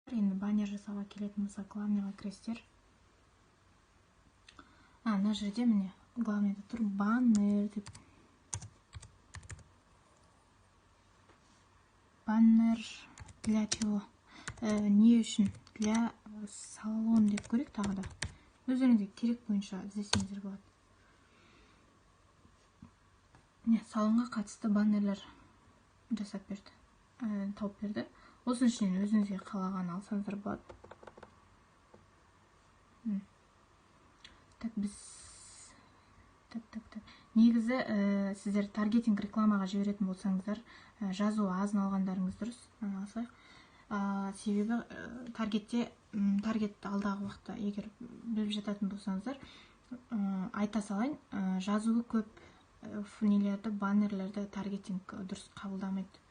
Енді баннер жасауға келетін болсақ, главныйға кіресіздер. Мына жерде міне главныйда тұр баннер деп. Баннер для чего? Не үшін? Для салон деп көрейік тағы да. Өздеріңізге керек бойынша іздесеңіздер болады. Салонға қатысты баннерлер жасап берді. Тауып берді. Осының ішінен өзіңізге қалаған алсаңыздар болады. Негізі сіздер таргетинг рекламаға жіберетін болсаңыздар, жазу азын алғандарыңыз дұрыс. Себебі таргет алдағы уақытта егер біліп жататын болсаңыздар, айта салайын, жазуы көп нелерді, баннерлерді таргетинг дұрыс қабылдамайды.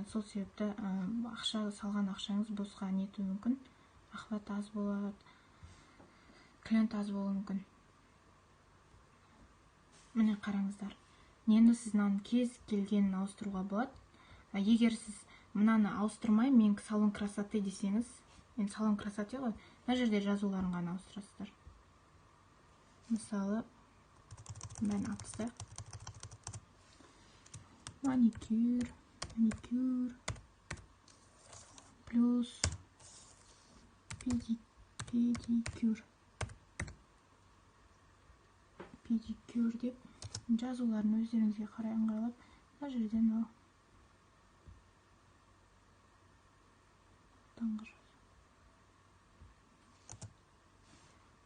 Сол себепті салған ақшаңыз босқа нетуі мүмкін. Охват аз болады, клиент аз болуы мүмкін. Міне қараңыздар. Енді сіз мынаны кез келгенін ауыстыруға болады. Егер сіз мынаны ауыстырмай, мен салон красоты десеңіз, енді салон красоты ғой, мына жерде жазуларын ғана ауыстырасыздар. Мысалы, бәрін алып тастайық. Маникюр плюс педикюр деп жазуларын өздеріңізге қарай ыңғайлап, мына жерден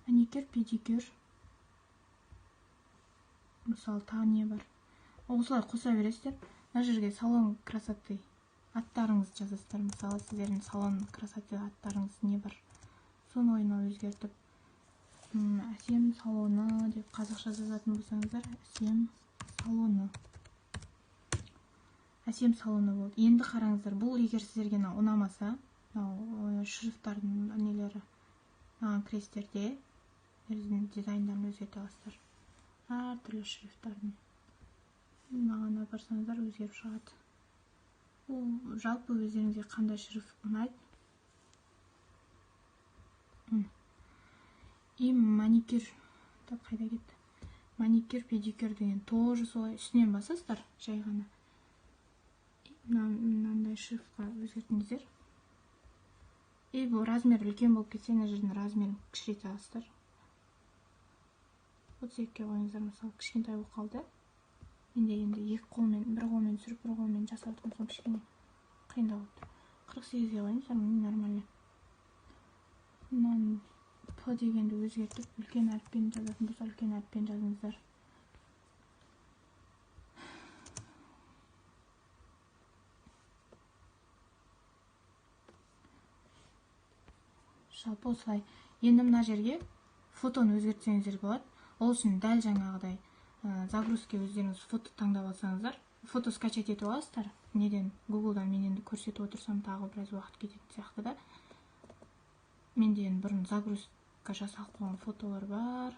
маникюр, педикюр. Мысалы, тағы не бар? Осылай қоса бересіздер. Мына жерге салон красоты аттарыңыз жазасыздар. Мысалы, сіздердің салон красоты аттарыңыз не бар? Соны ойына өзгертіп, әсем салоны деп қазақша жазатын болсаңыздар, әсем салоны болды. Енді қараңыздар, бұл егер сіздерге ұнамаса, шрифттардың нелері кіресіздерде дизайндарын өзгерте аласыздар. Әр түрлі шрифттардың маған апарсаңыздар өзгеріп шығады. Жалпы өздеріңізге қандай шрифт ұнайды? И маникюр. Қайда кетті? Маникюр, педикюр деген тоже солай үстінен басасыздар, жай ғана. Мынандай шрифтқа өзгертіңіздер. И бұл размер үлкен болып кетсе, мына жердің размерін кішірейте аласыздар. 32-ке қойыңыздар, мысалы, кішкентай болып қалды. Енді екі қолмен, бір қолмен сүріп, бір қолмен жасап соң кішкене қиындау болып тұр. 48-ге қойыңыздар, нормально. Мынаны П дегенді өзгертіп, үлкен әріппен жазатын болса, үлкен әріппен жазыңыздар. Жалпы осылай. Енді мына жерге фотоны өзгертсеңіздер болады. Ол үшін дәл жаңағыдай загрузке өздеріңіз фото таңдап алсаңыздар, фото скачать етіп аласыздар. Неден? Google'дан мен енді көрсетіп отырсам, тағы біраз уақыт кететін сияқты да. Менде енді бұрын загрузка жасалып қойған фотолар бар.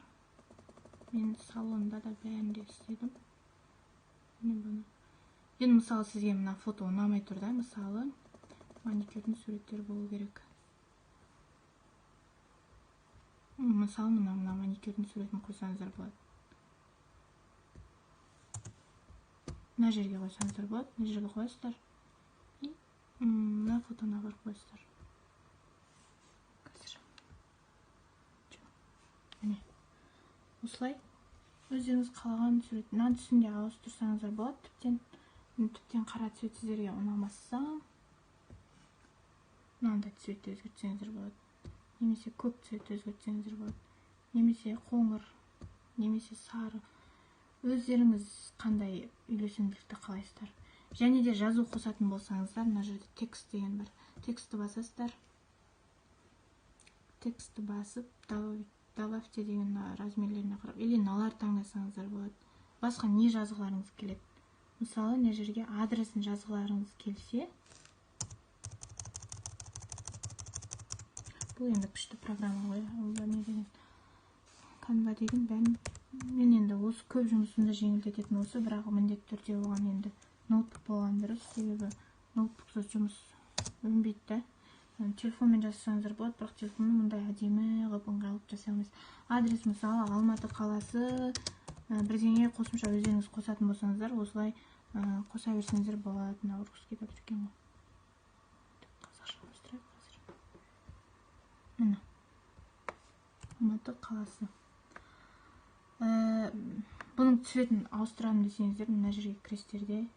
Мен салонда да бәрінде істедім. Енді мысалы сізге мына фото ұнамай тұр да, мысалы маникюрдің суреттері болу керек. Мысалы мына маникюрдің суретін қойсаңыздар болады. Мына жерге қойсаңыздар болады, мына жерге қойсыздар. И мына фотоны апарып қойсыздар. Міне. Осылай өздеріңіз қалаған сурет, мына түсінде ауыстырсаңыздар болады. Тіптен қара цвет сіздерге ұнамаса, мынандай цветті өзгертсеңіздер болады. Немесе көк цвет өзгертсеңіздер болады. Немесе қоңыр, немесе сары. Өздеріңіз қандай үйлесімділікті қалайсыздар. Және де жазу қосатын болсаңыздар, мына жерде текст деген бар. Текстті басасыздар. Текстті басып, добавьте деген размерлеріне қарап, или налар таңдасаңыздар болады. Басқа не жазғыларыңыз келеді? Мысалы, мына жерге адресін жазғыларыңыз келсе, бұл енді күшті программа ғой. Canva деген бәрін мен енді осы көп жұмысымды жеңілдететін осы, бірақ міндетті түрде оған енді ноутбук болған дұрыс, себебі ноутбуксыз жұмыс өнбейді да. телефонмен жазсаңыздар болады, бірақ телефонмен мындай әдемі қылып ыңғайлап жасай алмайсыз. Адрес мысалы Алматы қаласы, бірдеңе қосымша өздеріңіз қосатын болсаңыздар, осылай қоса берсеңіздер болады. Мына русский деп екен ғой. Қазақша ауыстырайық қазір. Міне. Алматы қаласы. Бұның цветін ауыстырамын десеңіздер, мына жерге кіресіздерде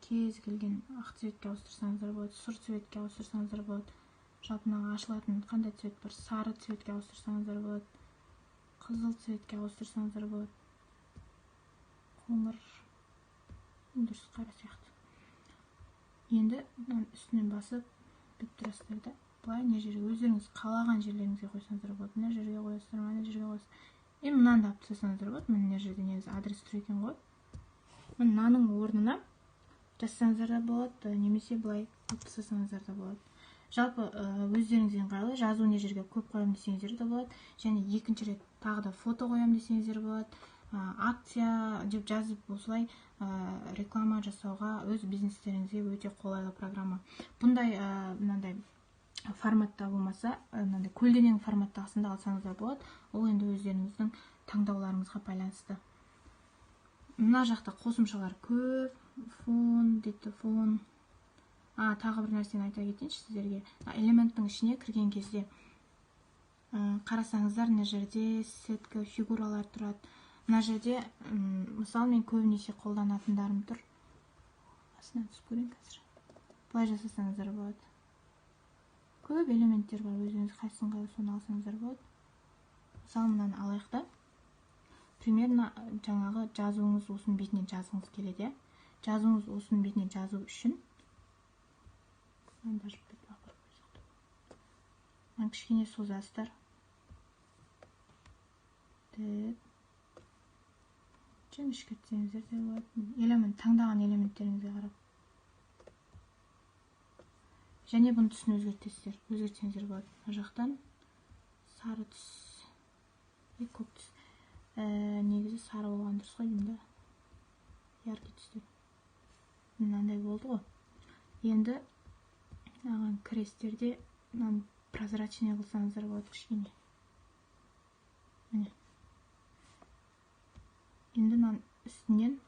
кез келген ақ цветке ауыстырсаңыздар болады, сұр цветке ауыстырсаңыздар болады. Жалпы мына ашылатын қандай цвет бар? Сары цветке ауыстырсаңыздар болады, қызыл цветке ауыстырсаңыздар болады, қоңыр, дұрыс қара сияқты. Енді үстінен басып бүйтіп тұрасыздар да. Былай не жерге өздеріңіз қалаған жерлеріңізге қойсаңыздар болады. Мына жерге қоясыздар, мына жерге қоясыздар. Мынаны да алып тастасаңыздар болады. Мына жерде негізі адрес тұр екен ғой. Мынаның орнына жазсаңыздар да болады, немесе былай алып тастасаңыздар да болады. Жалпы өздеріңізге ыңғайлы, жазу не жерге көп қоямын десеңіздер де болады. Және екінші рет тағы да фото қоямын десеңіздер болады. Акция деп жазып осылай реклама жасауға өз бизнестеріңізге өте қолайлы программа. Бұндай мынандай форматта болмаса, мынандай көлденең форматтағысында алсаңыздар болады. Ол енді өздеріңіздің таңдауларыңызға байланысты. Мына жақта қосымшалар көп. Фон дейді, фон. Тағы бір нәрсені айта кетейінші сіздерге. Элементтің ішіне кірген кезде қарасаңыздар, мына жерде сетка фигуралар тұрады. Мына жерде, мысалы, мен көбінесе қолданатындарым тұр. Астынан түсіп көрейін қазір. Былай жасасаңыздар болады. Көп элементтер бар, өзіңіз қайсысын қалай соны алсаңыздар болады. Мысалы, мынаны алайық та. Примерно жаңағы жазуыңыз осының бетіне жазғыңыз келеді. Жазуыңыз осының бетіне жазу үшін кішкене созасыздар. Жіңішке етсеңіздер де болады. Элемент, таңдаған элементтеріңізге қарап. Және бұның түсін өзгертсеңіздер болады. Мына жақтан сары түс, көк түс. Негізі сары болған дұрыс қой деймін да. Яркий түстер. Мынандай болды ғой. Енді крестерде прозрачный қылсаңыздар болады кішкене. Міне. Енді үстінен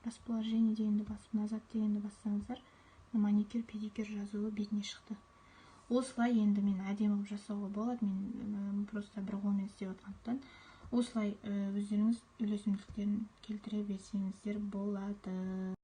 расположение дегенді басып, назад дегенді бассаңыздар, маникюр, педикюр жазуы бетіне шықты. Осылай енді мен әдемі жасауға болады. Мен просто бір қолмен істеп отқандықтан. Осылай өздеріңіз үйлесімділіктерін келтіре берсеңіздер болады.